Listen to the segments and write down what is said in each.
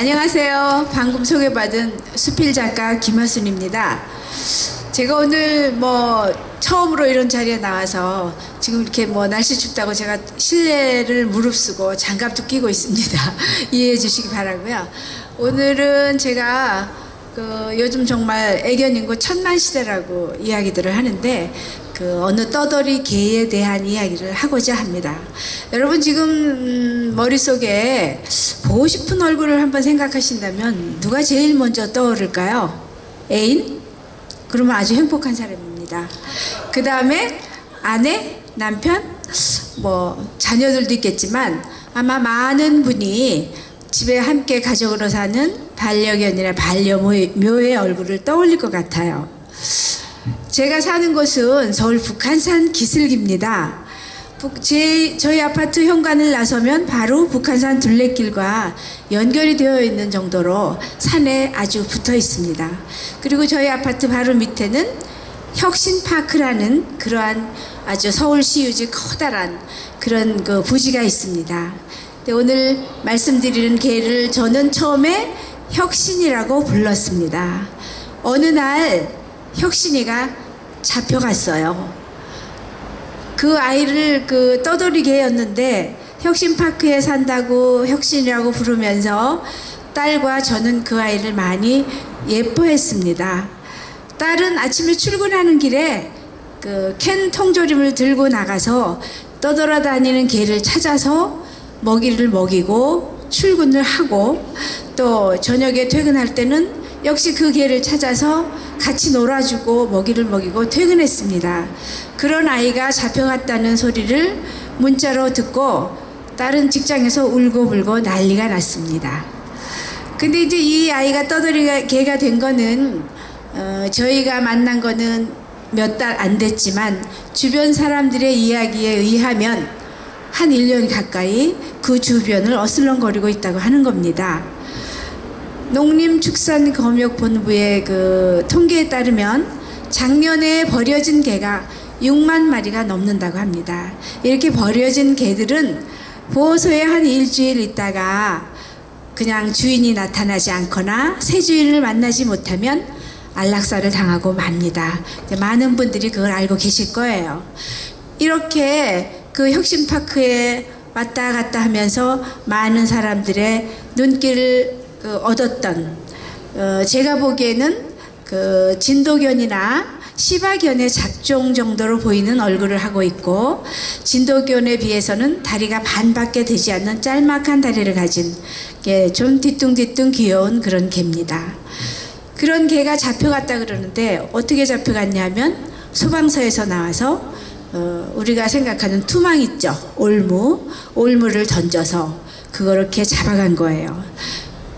안녕하세요. 방금 소개받은 수필 작가 김하순입니다. 제가 오늘 처음으로 이런 자리에 나와서 지금 이렇게 날씨 춥다고 제가 실내를 무릅쓰고 장갑도 끼고 있습니다. 이해해 주시기 바라고요. 오늘은 제가 요즘 정말 애견 인구 1000만 시대라고 이야기들을 하는데 어느 떠돌이 개에 대한 이야기를 하고자 합니다. 여러분 지금 머릿속에 보고 싶은 얼굴을 한번 생각하신다면 누가 제일 먼저 떠오를까요? 애인? 그러면 아주 행복한 사람입니다. 그 다음에 아내, 남편, 자녀들도 있겠지만 아마 많은 분이 집에 함께 가족으로 사는 반려견이나 반려묘의 얼굴을 떠올릴 것 같아요. 제가 사는 곳은 서울 북한산 기슭입니다. 저희 아파트 현관을 나서면 바로 북한산 둘레길과 연결이 되어 있는 정도로 산에 아주 붙어 있습니다. 그리고 저희 아파트 바로 밑에는 혁신파크라는 그러한 아주 서울시 유지 커다란 그런 부지가 있습니다. 오늘 말씀드리는 개를 저는 처음에 혁신이라고 불렀습니다. 어느 날 혁신이가 잡혀갔어요. 그 아이를 떠돌이 개였는데 혁신파크에 산다고 혁신이라고 부르면서 딸과 저는 그 아이를 많이 예뻐했습니다. 딸은 아침에 출근하는 길에 캔 통조림을 들고 나가서 떠돌아다니는 개를 찾아서 먹이를 먹이고 출근을 하고 또 저녁에 퇴근할 때는 역시 그 개를 찾아서 같이 놀아주고 먹이를 먹이고 퇴근했습니다. 그런 아이가 잡혀갔다는 소리를 문자로 듣고 딸은 직장에서 울고불고 난리가 났습니다. 근데 이제 이 아이가 떠돌이 개가 된 거는 저희가 만난 거는 몇 달 안 됐지만 주변 사람들의 이야기에 의하면 한 1년 가까이 그 주변을 어슬렁거리고 있다고 하는 겁니다. 농림축산검역본부의 통계에 따르면 작년에 버려진 개가 6만 마리가 넘는다고 합니다. 이렇게 버려진 개들은 보호소에 한 일주일 있다가 그냥 주인이 나타나지 않거나 새 주인을 만나지 못하면 안락사를 당하고 맙니다. 많은 분들이 그걸 알고 계실 거예요. 이렇게 혁신파크에 왔다 갔다 하면서 많은 사람들의 눈길을 얻었던 제가 보기에는 진도견이나 시바견의 잡종 정도로 보이는 얼굴을 하고 있고 진도견에 비해서는 다리가 반밖에 되지 않는 짤막한 다리를 가진 좀 뒤뚱뒤뚱 귀여운 그런 개입니다. 그런 개가 잡혀갔다 그러는데 어떻게 잡혀갔냐면 소방서에서 나와서 우리가 생각하는 투망 있죠. 올무를 던져서 그렇게 잡아간 거예요.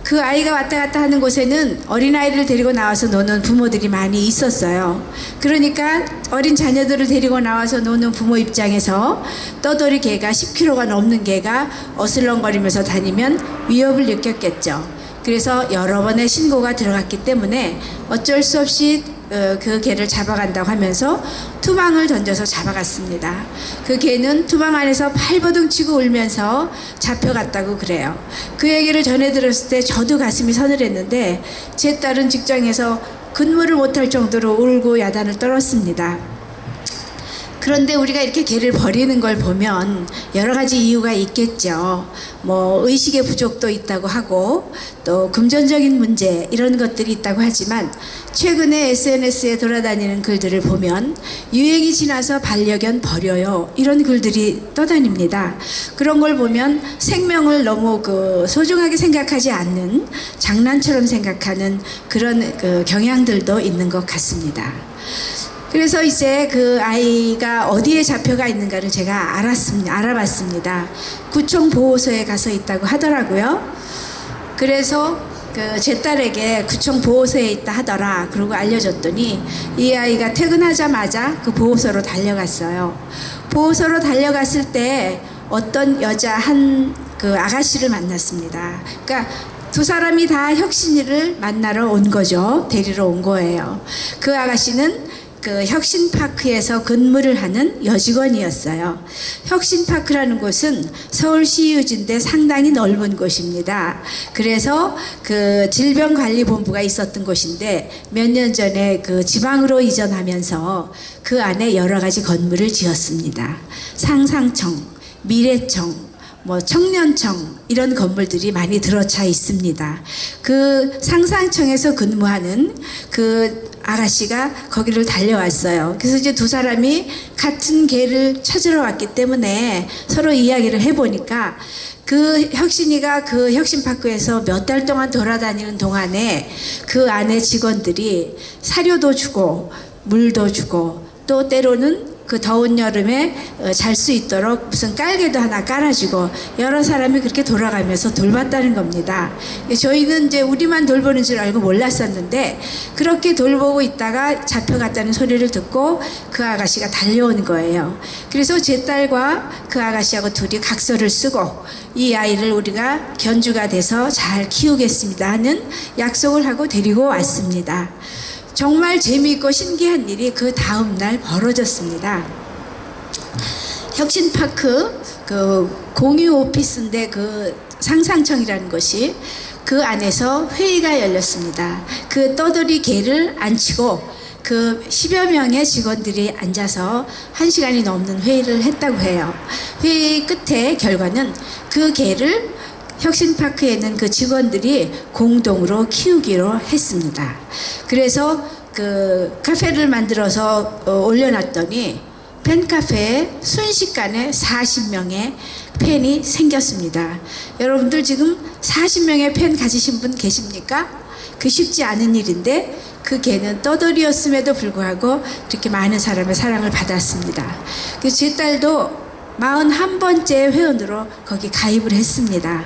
그 아이가 왔다 갔다 하는 곳에는 어린아이를 데리고 나와서 노는 부모들이 많이 있었어요. 그러니까 어린 자녀들을 데리고 나와서 노는 부모 입장에서 떠돌이 개가 10kg가 넘는 개가 어슬렁거리면서 다니면 위협을 느꼈겠죠. 그래서 여러 번의 신고가 들어갔기 때문에 어쩔 수 없이 그 개를 잡아간다고 하면서 투망을 던져서 잡아갔습니다. 그 개는 투망 안에서 발버둥치고 울면서 잡혀갔다고 그래요. 그 얘기를 전해 들었을 때 저도 가슴이 서늘했는데 제 딸은 직장에서 근무를 못할 정도로 울고 야단을 떨었습니다. 그런데 우리가 이렇게 개를 버리는 걸 보면 여러 가지 이유가 있겠죠. 의식의 부족도 있다고 하고 또 금전적인 문제 이런 것들이 있다고 하지만 최근에 SNS에 돌아다니는 글들을 보면 유행이 지나서 반려견 버려요 이런 글들이 떠다닙니다. 그런 걸 보면 생명을 너무 소중하게 생각하지 않는 장난처럼 생각하는 그런 경향들도 있는 것 같습니다. 그래서 이제 그 아이가 어디에 잡혀가 있는가를 제가 알아봤습니다. 구청 보호소에 가서 있다고 하더라고요. 그래서 제 딸에게 구청 보호소에 있다 하더라. 그러고 알려줬더니 이 아이가 퇴근하자마자 그 보호소로 달려갔어요. 보호소로 달려갔을 때 어떤 여자 아가씨를 만났습니다. 그러니까 두 사람이 다 혁신이를 만나러 온 거죠. 데리러 온 거예요. 그 아가씨는 그 혁신파크에서 근무를 하는 여직원이었어요. 혁신파크라는 곳은 서울시 유지인데 상당히 넓은 곳입니다. 그래서 그 질병관리본부가 있었던 곳인데 몇 년 전에 그 지방으로 이전하면서 그 안에 여러 가지 건물을 지었습니다. 상상청, 미래청, 뭐 청년청 이런 건물들이 많이 들어차 있습니다. 그 상상청에서 근무하는 그 아가씨가 거기를 달려왔어요. 그래서 이제 두 사람이 같은 개를 찾으러 왔기 때문에 서로 이야기를 해보니까 그 혁신이가 그 혁신파크에서 몇 달 동안 돌아다니는 동안에 그 안에 직원들이 사료도 주고 물도 주고 또 때로는 그 더운 여름에 잘 수 있도록 무슨 깔개도 하나 깔아주고 여러 사람이 그렇게 돌아가면서 돌봤다는 겁니다. 저희는 이제 우리만 돌보는 줄 알고 몰랐었는데 그렇게 돌보고 있다가 잡혀갔다는 소리를 듣고 그 아가씨가 달려오는 거예요. 그래서 제 딸과 그 아가씨하고 둘이 각서를 쓰고 이 아이를 우리가 견주가 돼서 잘 키우겠습니다 하는 약속을 하고 데리고 왔습니다. 정말 재미있고 신기한 일이 그 다음날 벌어졌습니다. 혁신파크 그 공유 오피스인데 그 상상청이라는 것이 그 안에서 회의가 열렸습니다. 그 떠돌이 개를 앉히고 그 10여 명의 직원들이 앉아서 1시간이 넘는 회의를 했다고 해요. 회의 끝에 결과는 그 개를 혁신파크에 있는 그 직원들이 공동으로 키우기로 했습니다. 그래서 그 카페를 만들어서 올려놨더니 팬카페에 순식간에 40명의 팬이 생겼습니다. 여러분들 지금 40명의 팬 가지신 분 계십니까? 그 쉽지 않은 일인데 그 개는 떠돌이였음에도 불구하고 그렇게 많은 사람의 사랑을 받았습니다. 그래서 제 딸도 41번째 회원으로 거기 가입을 했습니다.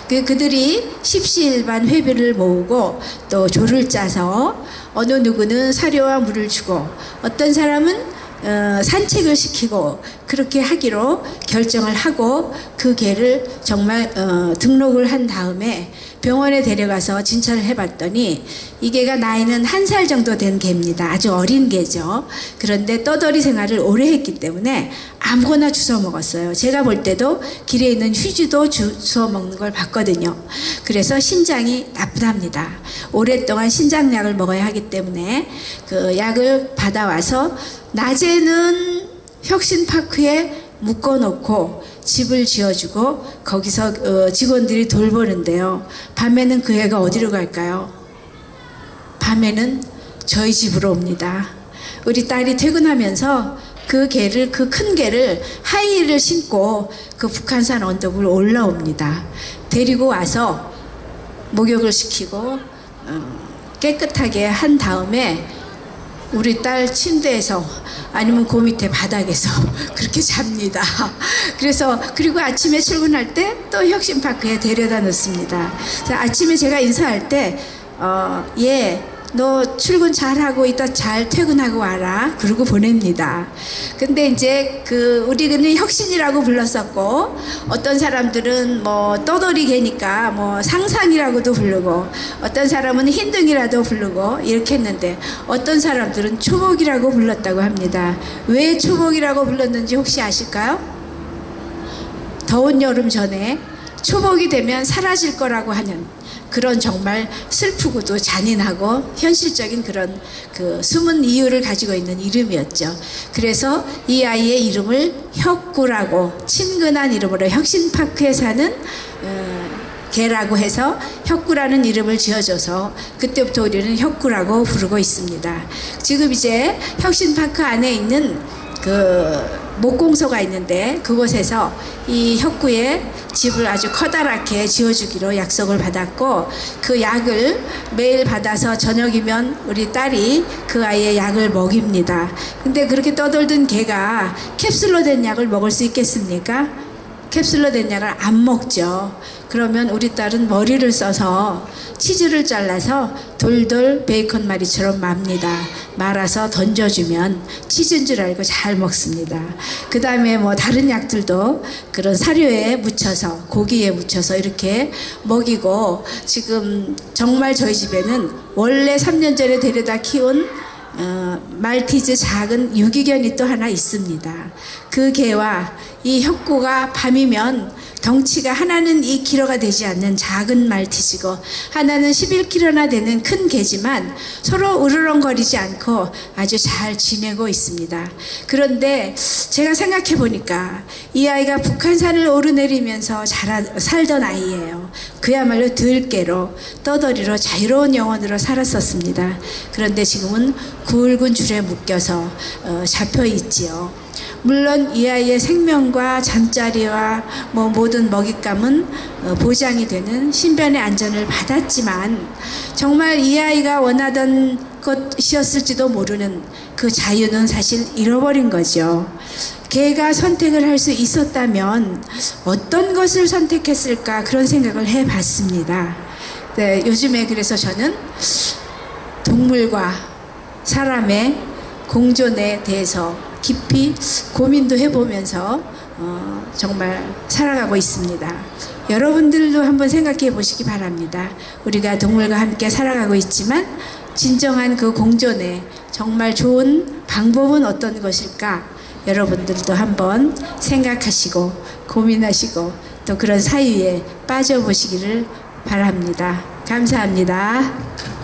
그들이 십시일반 회비를 모으고 또 조를 짜서 어느 누구는 사료와 물을 주고 어떤 사람은 산책을 시키고 그렇게 하기로 결정을 하고 그 개를 정말 등록을 한 다음에 병원에 데려가서 진찰을 해봤더니 이 개가 나이는 1살 정도 된 개입니다. 아주 어린 개죠. 그런데 떠돌이 생활을 오래 했기 때문에 아무거나 주워 먹었어요. 제가 볼 때도 길에 있는 휴지도 주워 먹는 걸 봤거든요. 그래서 신장이 나쁘답니다. 오랫동안 신장약을 먹어야 하기 때문에 그 약을 받아와서 낮에는 혁신파크에 묶어놓고 집을 지어주고 거기서 직원들이 돌보는데요. 밤에는 그 애가 어디로 갈까요? 밤에는 저희 집으로 옵니다. 우리 딸이 퇴근하면서 그 개를, 그 큰 개를 하이힐을 신고 그 북한산 언덕을 올라옵니다. 데리고 와서 목욕을 시키고 깨끗하게 한 다음에 우리 딸 침대에서 아니면 그 밑에 바닥에서 그렇게 잡니다. 그래서 그리고 아침에 출근할 때 또 혁신파크에 데려다 놓습니다. 아침에 제가 인사할 때 예, 너 출근 잘하고 이따 잘 퇴근하고 와라 그러고 보냅니다. 근데 이제 그 우리는 혁신이라고 불렀었고 어떤 사람들은 뭐 떠돌이 개니까 뭐 상상이라고도 부르고 어떤 사람은 흰둥이라도 부르고 이렇게 했는데 어떤 사람들은 초복이라고 불렀다고 합니다. 왜 초복이라고 불렀는지 혹시 아실까요? 더운 여름 전에 초복이 되면 사라질 거라고 하는 그런 정말 슬프고도 잔인하고 현실적인 그런 그 숨은 이유를 가지고 있는 이름이었죠. 그래서 이 아이의 이름을 혁구라고 친근한 이름으로 혁신파크에 사는 개라고 해서 혁구라는 이름을 지어줘서 그때부터 우리는 혁구라고 부르고 있습니다. 지금 이제 혁신파크 안에 있는 그 목공소가 있는데 그곳에서 이 혁구의 집을 아주 커다랗게 지어주기로 약속을 받았고 그 약을 매일 받아서 저녁이면 우리 딸이 그 아이의 약을 먹입니다. 근데 그렇게 떠돌던 개가 캡슐로 된 약을 먹을 수 있겠습니까? 캡슐로 된 약을 안 먹죠. 그러면 우리 딸은 머리를 써서 치즈를 잘라서 돌돌 베이컨 말이처럼 맙니다. 말아서 던져주면 치즈인 줄 알고 잘 먹습니다. 그 다음에 뭐 다른 약들도 그런 사료에 묻혀서 고기에 묻혀서 이렇게 먹이고 지금 정말 저희 집에는 원래 3년 전에 데려다 키운 말티즈 작은 유기견이 또 하나 있습니다. 그 개와 이 혁고가 밤이면 덩치가 하나는 2kg가 되지 않는 작은 말티즈고 하나는 11kg나 되는 큰 개지만 서로 으르렁거리지 않고 아주 잘 지내고 있습니다. 그런데 제가 생각해 보니까 이 아이가 북한산을 오르내리면서 살던 아이예요. 그야말로 들개로 떠돌이로 자유로운 영혼으로 살았었습니다. 그런데 지금은 굵은 줄에 묶여서 잡혀 있지요. 물론 이 아이의 생명과 잠자리와 모든 먹잇감은 보장이 되는 신변의 안전을 받았지만 정말 이 아이가 원하던 것이었을지도 모르는 그 자유는 사실 잃어버린 거죠. 개가 선택을 할 수 있었다면 어떤 것을 선택했을까 그런 생각을 해봤습니다. 네, 요즘에 그래서 저는 동물과 사람의 공존에 대해서 깊이 고민도 해보면서 정말 살아가고 있습니다. 여러분들도 한번 생각해 보시기 바랍니다. 우리가 동물과 함께 살아가고 있지만 진정한 그 공존에 정말 좋은 방법은 어떤 것일까? 여러분들도 한번 생각하시고 고민하시고 또 그런 사유에 빠져보시기를 바랍니다. 감사합니다.